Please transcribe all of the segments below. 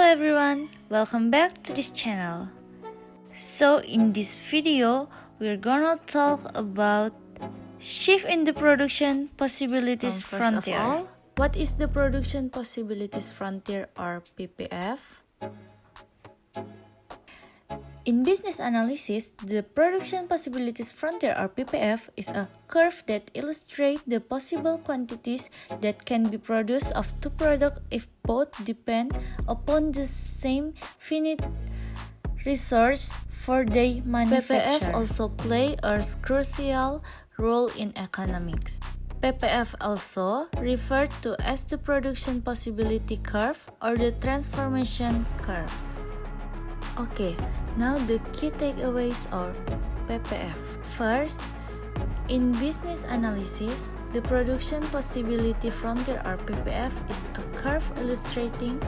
everyone, welcome back to this channel. So in this video, we're gonna talk about shift in the production possibilities frontier. First of all, what is the production possibilities frontier or PPF? In business analysis, the production possibilities frontier or PPF is a curve that illustrates the possible quantities that can be produced of two products if both depend upon the same finite resource for their manufacture. PPF also play a crucial role in economics. PPF also referred to as the production possibility curve or the transformation curve. Okay, now the key takeaways of PPF. First, in business analysis, the production possibility frontier or PPF is a curve illustrating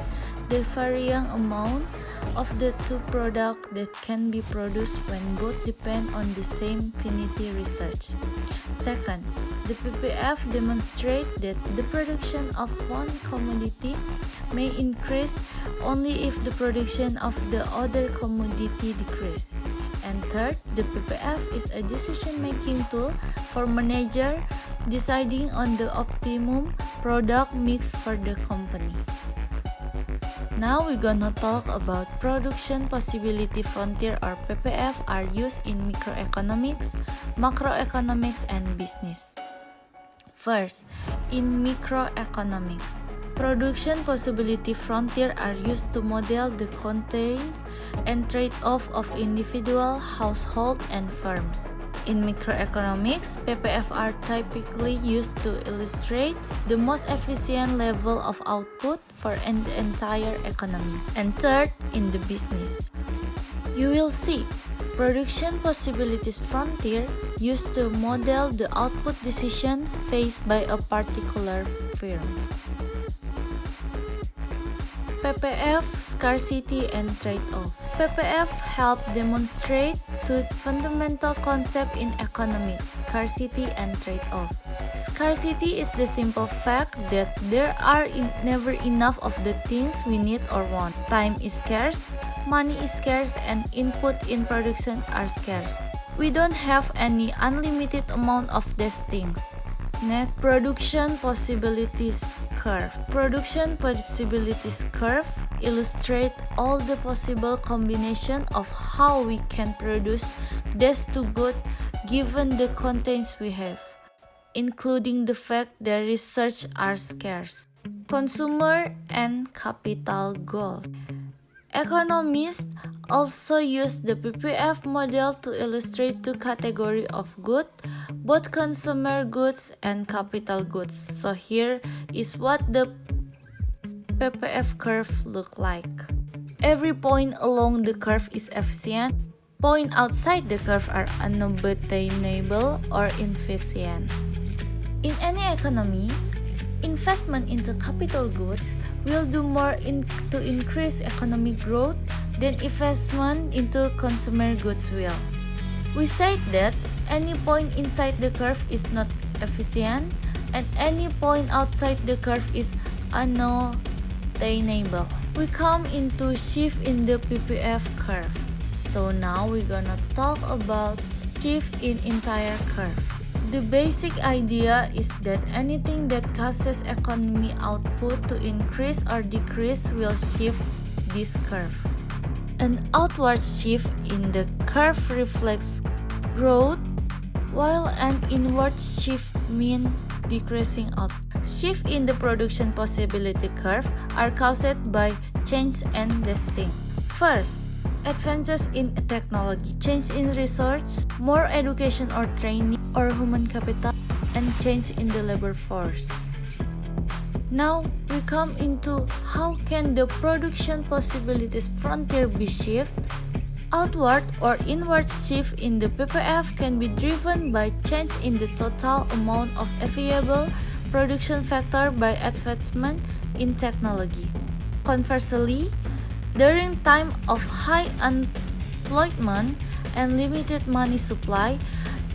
the varying amount of the two products that can be produced when both depend on the same finite research. Second, the PPF demonstrates that the production of one commodity may increase only if the production of the other commodity decreases. And third, the PPF is a decision-making tool for manager deciding on the optimum product mix for the company. Now we're gonna talk about production possibility frontier or PPF are used in microeconomics, macroeconomics, and business. First, in microeconomics, production possibility frontier are used to model the contents and trade-off of individual, household, and firms. In microeconomics, PPF are typically used to illustrate the most efficient level of output for an entire economy. And third, in the business, you will see production possibilities frontier used to model the output decision faced by a particular firm. PPF Scarcity and Tradeoff. PPF help demonstrate two fundamental concepts in economics, scarcity and trade-off. Scarcity is the simple fact that there are never enough of the things we need or want. Time is scarce, money is scarce, and input in production are scarce. We don't have any unlimited amount of these things. Next, production possibilities curve. Production possibilities curve illustrate all the possible combination of how we can produce these two goods given the contents we have, including the fact that research are scarce. Consumer and capital goals. Economists also use the PPF model to illustrate two categories of goods, both consumer goods and capital goods. So here is what the PPF curve looks like. Every point along the curve is efficient. Points outside the curve are unobtainable or inefficient. In any economy, investment into capital goods will do more to increase economic growth than investment into consumer goods will. We said that any point inside the curve is not efficient and any point outside the curve is unattainable. We come into shift in the PPF curve. So now we're gonna talk about shift in entire curve. The basic idea is that anything that causes economy output to increase or decrease will shift this curve. An outward shift in the curve reflects growth, while an inward shift means decreasing output. Shift in the production possibility curve are caused by change and testing. First, advances in technology, change in research, more education or training or human capital, and change in the labor force. Now we come into how can the production possibilities frontier be shifted. Outward or inward shift in the PPF can be driven by change in the total amount of available production factor by advancement in technology. Conversely, during time of high unemployment and limited money supply,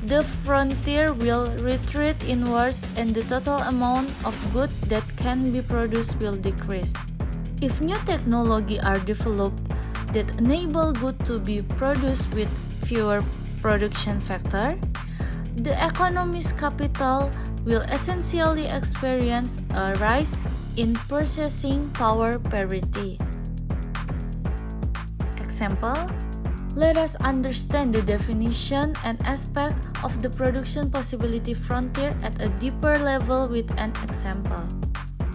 the frontier will retreat inwards and the total amount of goods that can be produced will decrease. If new technology are developed that enable goods to be produced with fewer production factors, the economy's capital will essentially experience a rise in purchasing power parity. Example, let us understand the definition and aspect of the production possibility frontier at a deeper level with an example.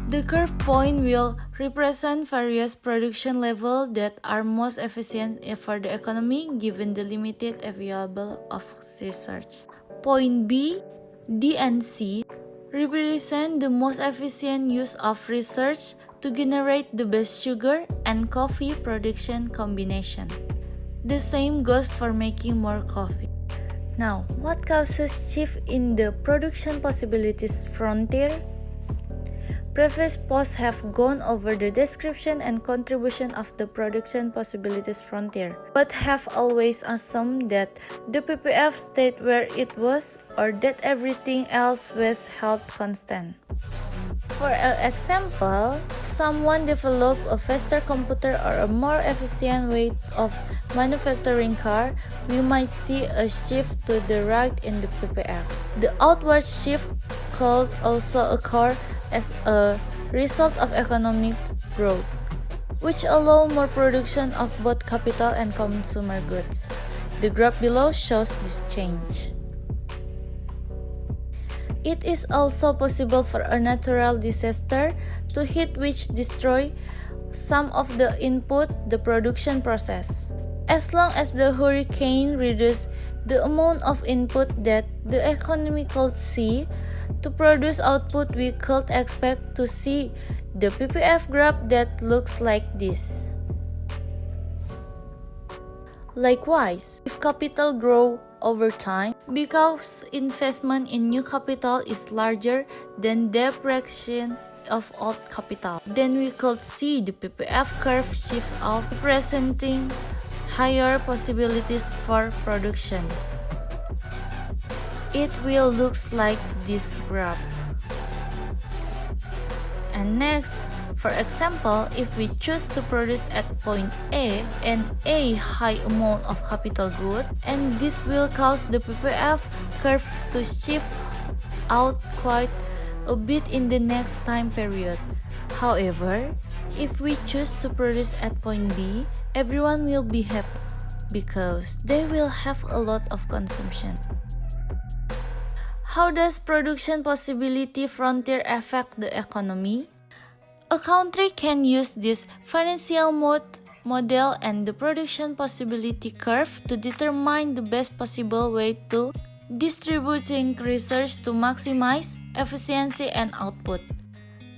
The curve point will represent various production levels that are most efficient for the economy given the limited available of research. Point B, D, and C represent the most efficient use of research to generate the best sugar and coffee production combination. The same goes for making more coffee. Now, what causes shift in the production possibilities frontier? Previous posts have gone over the description and contribution of the production possibilities frontier, but have always assumed that the PPF stayed where it was or that everything else was held constant. For example, someone developed a faster computer or a more efficient way of manufacturing car, we might see a shift to the right in the PPF. The outward shift could also occur as a result of economic growth, which allow more production of both capital and consumer goods. The graph below shows this change. It is also possible for a natural disaster to hit which destroy some of the input the production process. As long as the hurricane reduces the amount of input that the economy could see, to produce output we could expect to see the PPF graph that looks like this. Likewise, if capital grows over time, because investment in new capital is larger than depreciation of old capital, then we could see the PPF curve shift out, representing higher possibilities for production. It will look like this graph. And next, for example, if we choose to produce at point A and a high amount of capital good, and this will cause the PPF curve to shift out quite a bit in the next time period. However, if we choose to produce at point B, everyone will be happy because they will have a lot of consumption. How does production possibility frontier affect the economy? A country can use this financial model and the production possibility curve to determine the best possible way to distributing research to maximize efficiency and output.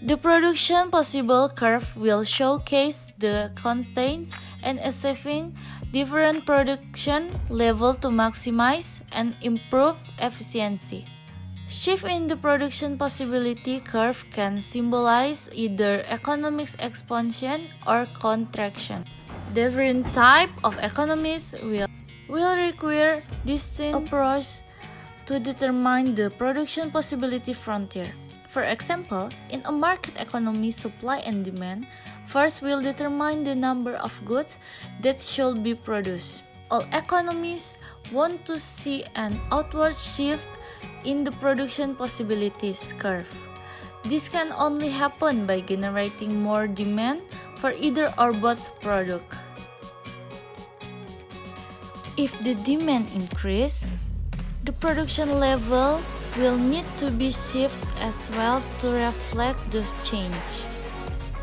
The production possible curve will showcase the constraints and achieving different production level to maximize and improve efficiency. Shift in the production possibility curve can symbolize either economic expansion or contraction. Different types of economies will require distinct approach to determine the production possibility frontier. For example, in a market economy, supply and demand first will determine the number of goods that should be produced. All economies want to see an outward shift in the production possibilities curve. This can only happen by generating more demand for either or both products. If the demand increases, the production level will need to be shifted as well to reflect this change.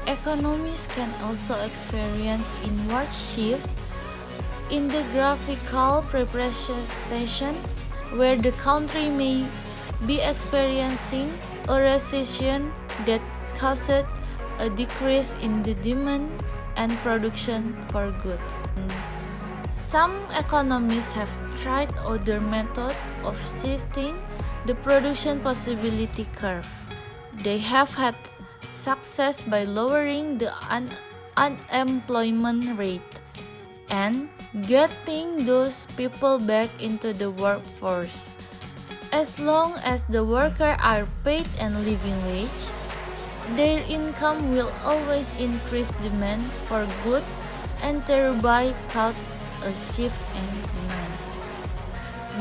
Economies can also experience inward shift in the graphical representation, where the country may be experiencing a recession that caused a decrease in the demand and production for goods. Some economies have tried other methods of shifting the production possibility curve. They have had success by lowering the unemployment rate and getting those people back into the workforce. As long as the workers are paid a living wage, Their income will always increase demand for goods and thereby cause a shift in demand.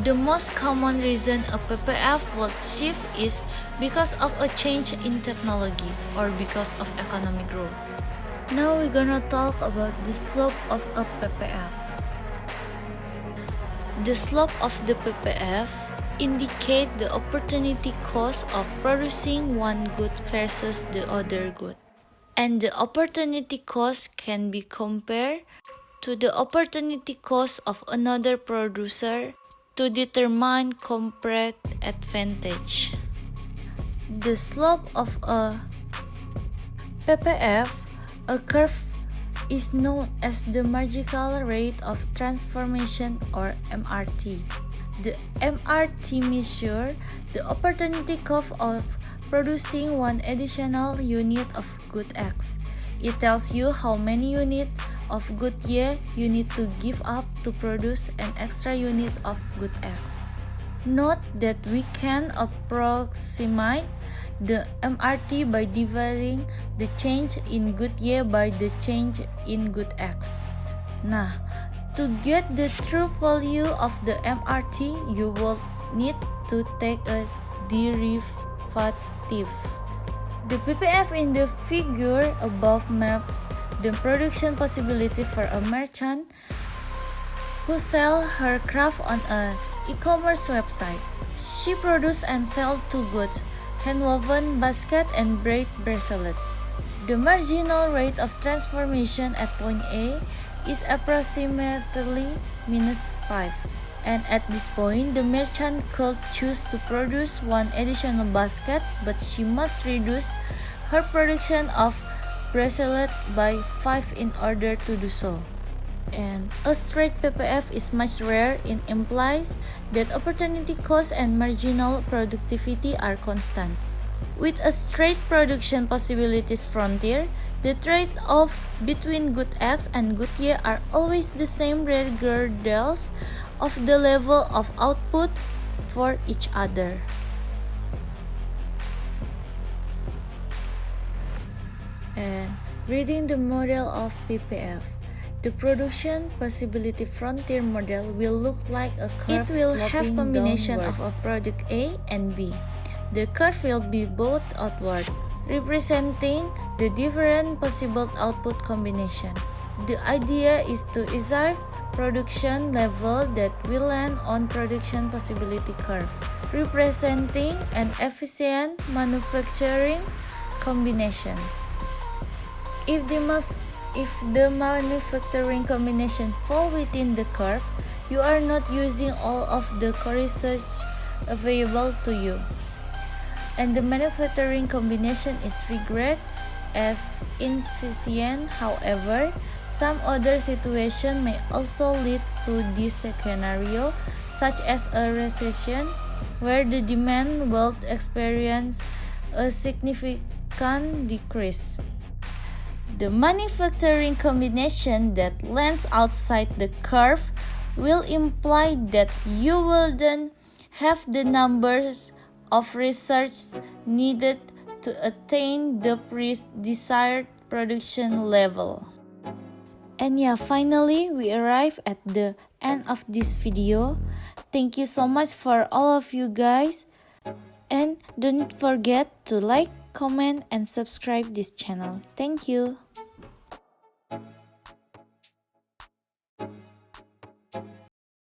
The most common reason a PPF will shift is because of a change in technology or because of economic growth. Now we're gonna talk about the slope of a PPF. The slope of the PPF indicate the opportunity cost of producing one good versus the other good. And the opportunity cost can be compared to the opportunity cost of another producer to determine compared advantage. The slope of a PPF, a curve, is known as the marginal rate of transformation or MRT. The MRT measures the opportunity cost of producing one additional unit of good X. It tells you how many units of good Y you need to give up to produce an extra unit of good X. Note that we can approximate the MRT by dividing the change in good Y by the change in good X. Nah, to get the true value of the MRT, you will need to take a derivative. The PPF in the figure above maps the production possibility for a merchant who sells her craft on an e-commerce website. She produces and sells two goods, handwoven basket and braid bracelet. The marginal rate of transformation at point A is approximately -5, and at this point the merchant could choose to produce one additional basket, but she must reduce her production of bracelet by 5 in order to do so. And a straight PPF is much rare. It implies that opportunity cost and marginal productivity are constant. With a straight production possibilities frontier, the trade-off between good X and good Y are always the same regardless of the level of output for each other. And reading the model of PPF, the production possibility frontier model will look like a curve. It will have combination of a product A and B. The curve will be both outward, representing the different possible output combination. The idea is to achieve production level that will land on production possibility curve, representing an efficient manufacturing combination. If the manufacturing combination fall within the curve, you are not using all of the research available to you, and the manufacturing combination is regarded as inefficient. However, some other situations may also lead to this scenario, such as a recession, where the demand will experience a significant decrease. The manufacturing combination that lands outside the curve will imply that you will then have the numbers of research needed to attain the desired production level. And yeah, finally we arrive at the end of this video. Thank you so much for all of you guys, and don't forget to like, comment, and subscribe this channel. Thank you.